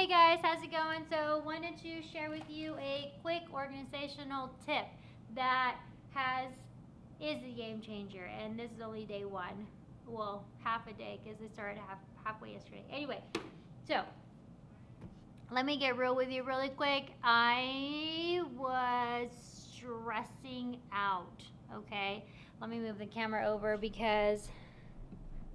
Hey guys, how's it going? So wanted to share with you a quick organizational tip that is a game changer, and this is only day one. Well, half a day because it started halfway yesterday. Anyway, so let me get real with you really quick. I was stressing out. Okay, let me move the camera over because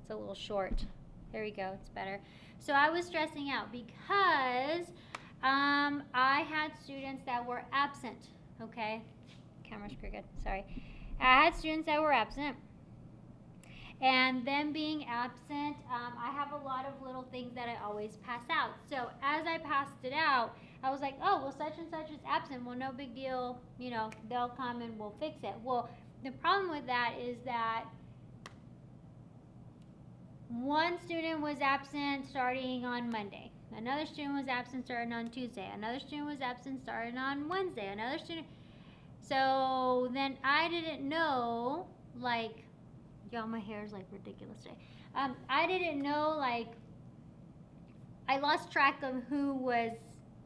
it's a little short. There we go. It's better. So I was stressing out because I had students that were absent. Okay, camera's crooked. Sorry. I had students that were absent. And them being absent, I have a lot of little things that I always pass out. So as I passed it out, I was like, oh, well, such and such is absent. Well, no big deal. You know, they'll come and we'll fix it. Well, the problem with that is that one student was absent starting on Monday. Another student was absent starting on Tuesday. Another student was absent starting on Wednesday. Another student. So then I didn't know, like, y'all, my hair is like ridiculous today. I didn't know, like, I lost track of who was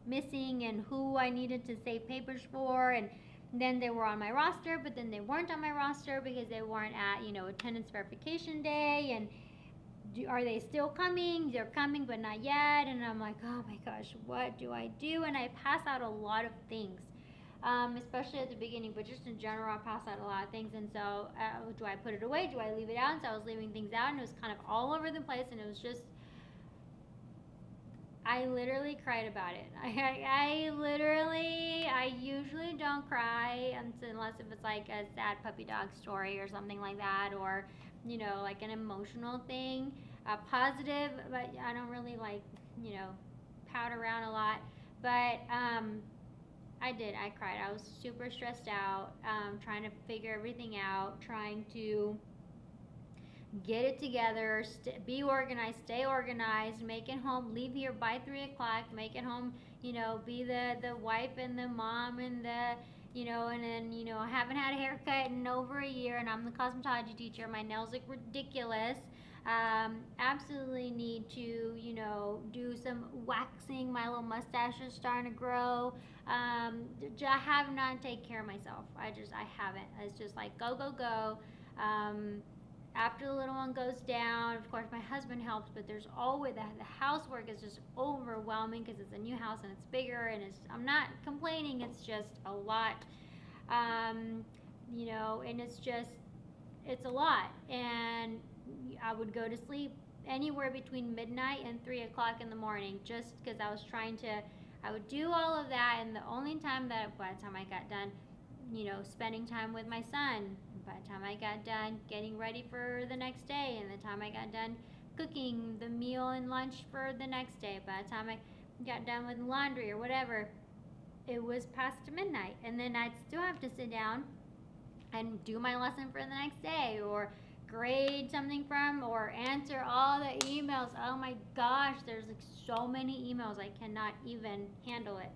missing and who I needed to save papers for, and then they were on my roster, but then they weren't on my roster because they weren't at, attendance verification day, and are they still coming? They're coming, but not yet. And I'm like, oh my gosh, what do I do? And I pass out a lot of things, especially at the beginning, but just in general, I pass out a lot of things. And so, do I put it away? Do I leave it out? And so I was leaving things out, and it was kind of all over the place, and it was just, I literally cried about it. I usually don't cry unless if it's like a sad puppy dog story or something like that, or, like an emotional thing, positive, but I don't really like, pout around a lot. But I did. I cried. I was super stressed out, trying to figure everything out, trying to get it together, be organized, stay organized, make it home, leave here by 3 o'clock, make it home, be the wife and the mom and the, and then, I haven't had a haircut in over a year, and I'm the cosmetology teacher. My nails look ridiculous. Absolutely need to, do some waxing. My little mustache is starting to grow. I have not taken care of myself. I haven't. It's just like go, go, go. After the little one goes down, of course, my husband helps, but there's always the housework is just overwhelming because it's a new house and it's bigger, and I'm not complaining, it's just a lot, and it's a lot. And I would go to sleep anywhere between midnight and 3 o'clock in the morning just because I would do all of that, and the only time that, by the time I got done, spending time with my son, by the time I got done getting ready for the next day, and the time I got done cooking the meal and lunch for the next day, by the time I got done with laundry or whatever, it was past midnight. And then I'd still have to sit down and do my lesson for the next day, or grade something from, or answer all the emails. Oh my gosh, there's like so many emails, I cannot even handle it.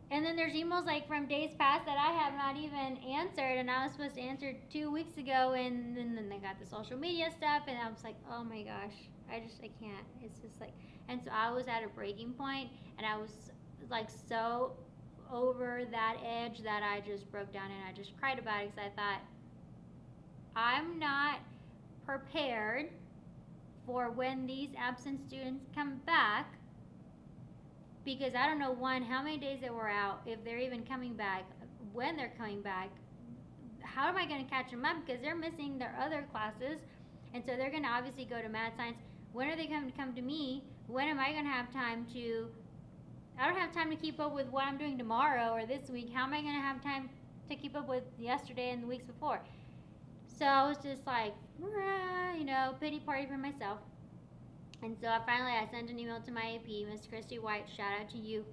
And then there's emails like from days past that I have not even answered, and I was supposed to answer 2 weeks ago, and then they got the social media stuff, and I was like, oh my gosh, I can't. It's just like, and so I was at a breaking point, and I was like so over that edge that I just broke down and I just cried about it, because I thought, I'm not prepared for when these absent students come back, because I don't know, one, how many days they were out, if they're even coming back, when they're coming back. How am I going to catch them up? Because they're missing their other classes, and so they're going to obviously go to math science. When are they going to come to me? When am I going to have time to? I don't have time to keep up with what I'm doing tomorrow or this week. How am I going to have time to keep up with yesterday and the weeks before? So I was just like, pity party for myself. And so I sent an email to my AP, Miss Christy White. Shout out to you.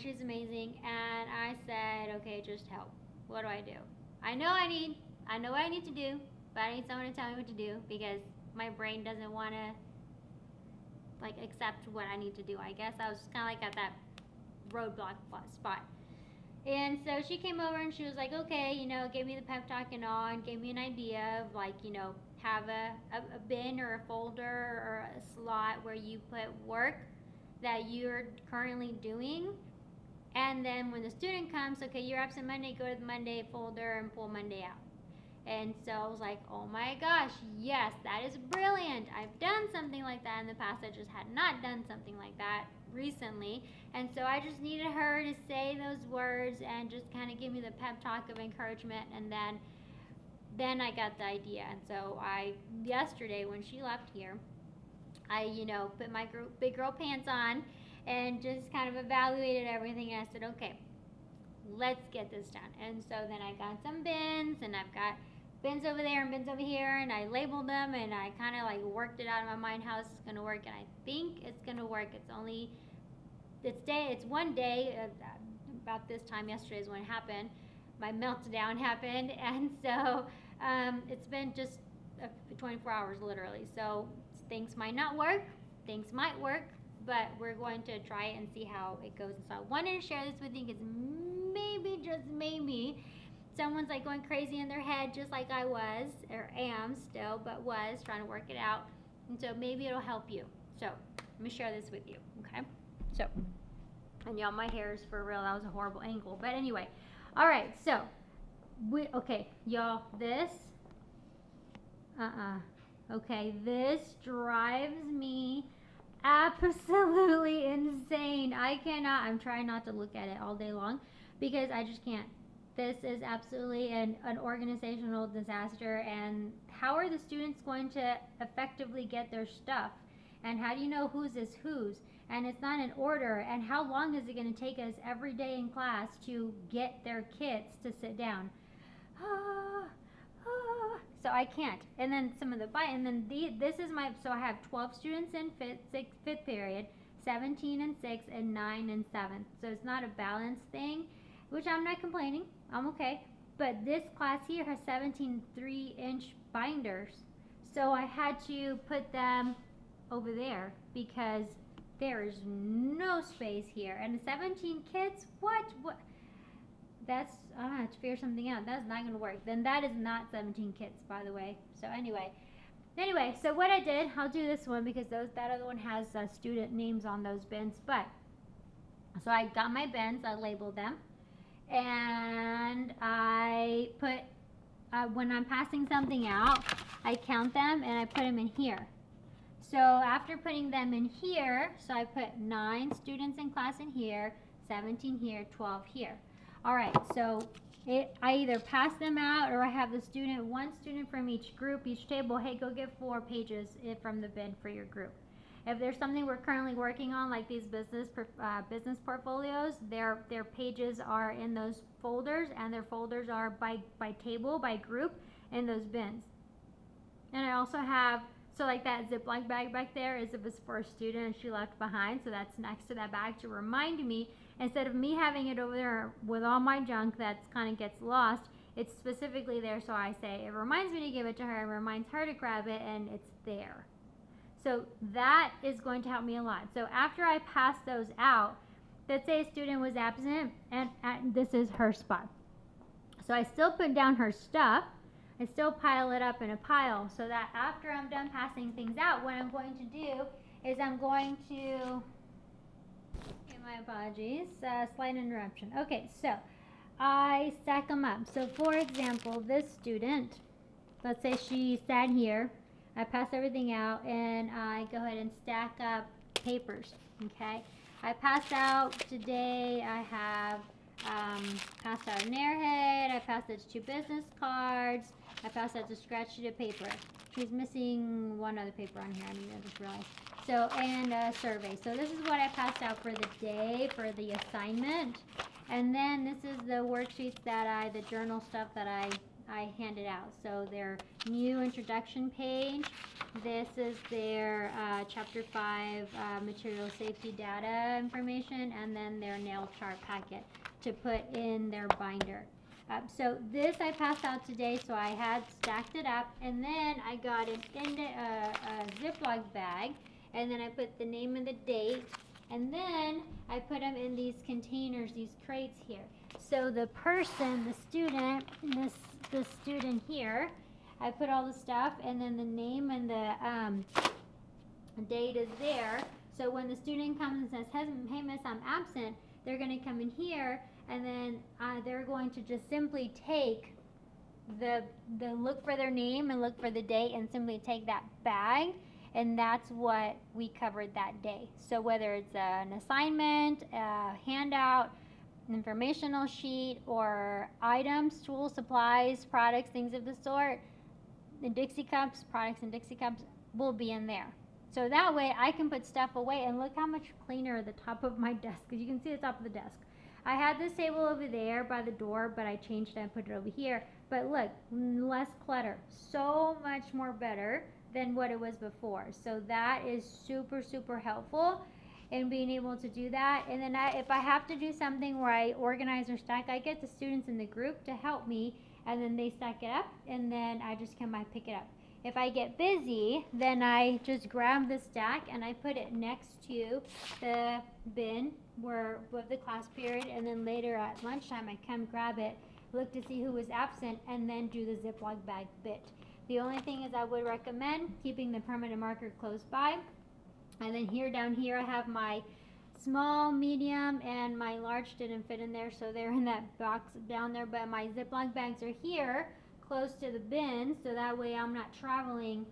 She's amazing. And I said, okay, just help. What do I do? I know what I need to do, but I need someone to tell me what to do, because my brain doesn't want to accept what I need to do. I guess I was just kind of like at that roadblock spot. And so she came over and she was like, okay, gave me the pep talk and all, and gave me an idea of have a bin or a folder or a slot where you put work, that you're currently doing. And then when the student comes, okay, you're absent Monday, go to the Monday folder and pull Monday out. And so I was like, oh my gosh, yes, that is brilliant. I've done something like that in the past. I just had not done something like that recently. And so I just needed her to say those words and just kind of give me the pep talk of encouragement. And then I got the idea. And so yesterday when she left here, I, put my big girl pants on and just kind of evaluated everything. And I said, okay, let's get this done. And so then I got some bins, and I've got bins over there and bins over here, and I labeled them, and I kind of like worked it out in my mind how this is going to work, and I think it's going to work. It's one day, about this time yesterday is when it happened. My meltdown happened, and so it's been just 24 hours literally. So things might not work, things might work, but we're going to try it and see how it goes. And so I wanted to share this with you because maybe, just maybe, someone's like going crazy in their head just like I was, or am still, but was trying to work it out. And so maybe it'll help you. So let me share this with you, okay? So, and y'all, my hair is for real. That was a horrible angle. But anyway, all right, so, okay, y'all, this, okay, this drives me absolutely insane. I cannot, I'm trying not to look at it all day long because I just can't. This is absolutely an organizational disaster. And how are the students going to effectively get their stuff? And how do you know whose is whose? And it's not in order. And how long is it going to take us every day in class to get their kits to sit down? So I can't. And then this is so I have 12 students in fifth period, 17 in 6th, and 9 in 7th. So it's not a balanced thing, which I'm not complaining. I'm okay. But this class here has 17 3-inch binders. So I had to put them over there because there is no space here. And 17 kids? What? That's, I have to figure something out. That's not going to work. Then that is not 17 kits, by the way. So anyway, so what I did, I'll do this one because that other one has student names on those bins. But, so I got my bins, I labeled them, and I put, when I'm passing something out, I count them and I put them in here. So after putting them in here, so I put 9 students in class in here, 17 here, 12 here. All right, so I either pass them out or I have one student from each group, each table, hey, go get 4 pages from the bin for your group. If there's something we're currently working on, like these business portfolios, their pages are in those folders, and their folders are by table, by group, in those bins. And I also have, so like that Ziploc bag back there is if it's for a student and she left behind, so that's next to that bag to remind me, instead of me having it over there with all my junk that kind of gets lost, it's specifically there, so I say, it reminds me to give it to her, it reminds her to grab it, and it's there. So that is going to help me a lot. So after I pass those out, let's say a student was absent, and this is her spot. So I still put down her stuff, I still pile it up in a pile, so that after I'm done passing things out, what I'm going to do is I'm going to, my apologies, slight interruption. Okay, so I stack them up. So for example, this student, let's say she sat here, I pass everything out, and I go ahead and stack up papers, okay? I passed out today, I have passed out an airhead, I passed out 2 business cards, I passed out the scratch sheet of paper. She's missing one other paper on here, I just realized. So, and a survey. So this is what I passed out for the day, for the assignment. And then this is the worksheets the journal stuff that I handed out. So their new introduction page. This is their chapter 5 material safety data information, and then their nail chart packet to put in their binder. So this I passed out today, so I had stacked it up, and then I got it in a Ziploc bag, and then I put the name and the date, and then I put them in these containers, these crates here. So the person, the student, this student here, I put all the stuff, and then the name and the date is there. So when the student comes and says, hey miss, I'm absent, they're going to come in here, and then they're going to just simply take the look for their name and look for the date and simply take that bag, and that's what we covered that day. So whether it's an assignment, a handout, an informational sheet, or items, tools, supplies, products, things of the sort, the Dixie cups, products and Dixie cups will be in there. So that way I can put stuff away, and look how much cleaner the top of my desk, because you can see the top of the desk. I had this table over there by the door, but I changed it and put it over here. But look, less clutter. So much more better than what it was before. So that is super, super helpful in being able to do that. And then if I have to do something where I organize or stack, I get the students in the group to help me, and then they stack it up, and then I just come by pick it up. If I get busy, then I just grab the stack and I put it next to the bin with the class period, and then later at lunchtime I come grab it, look to see who was absent, and then do the Ziploc bag bit. The only thing is I would recommend keeping the permanent marker close by. And then down here I have my small, medium, and my large didn't fit in there, so they're in that box down there, but my Ziploc bags are here close to the bin, so that way I'm not traveling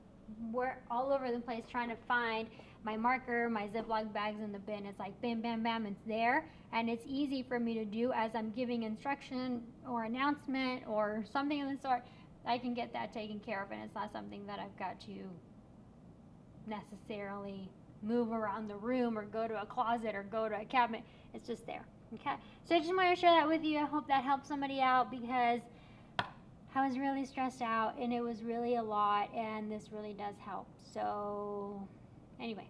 all over the place trying to find my marker, my Ziploc bags in the bin. It's like bam, bam, bam, it's there, and it's easy for me to do as I'm giving instruction or announcement or something of the sort. I can get that taken care of, and it's not something that I've got to necessarily move around the room or go to a closet or go to a cabinet. It's just there. Okay, so I just want to share that with you. I hope that helps somebody out, because I was really stressed out and it was really a lot, and this really does help. So anyway,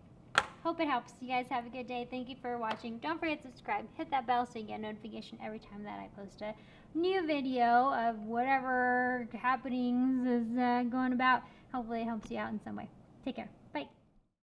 hope it helps. You guys have a good day. Thank you for watching. Don't forget to subscribe. Hit that bell so you get a notification every time that I post a new video of whatever happenings is going about. Hopefully it helps you out in some way. Take care.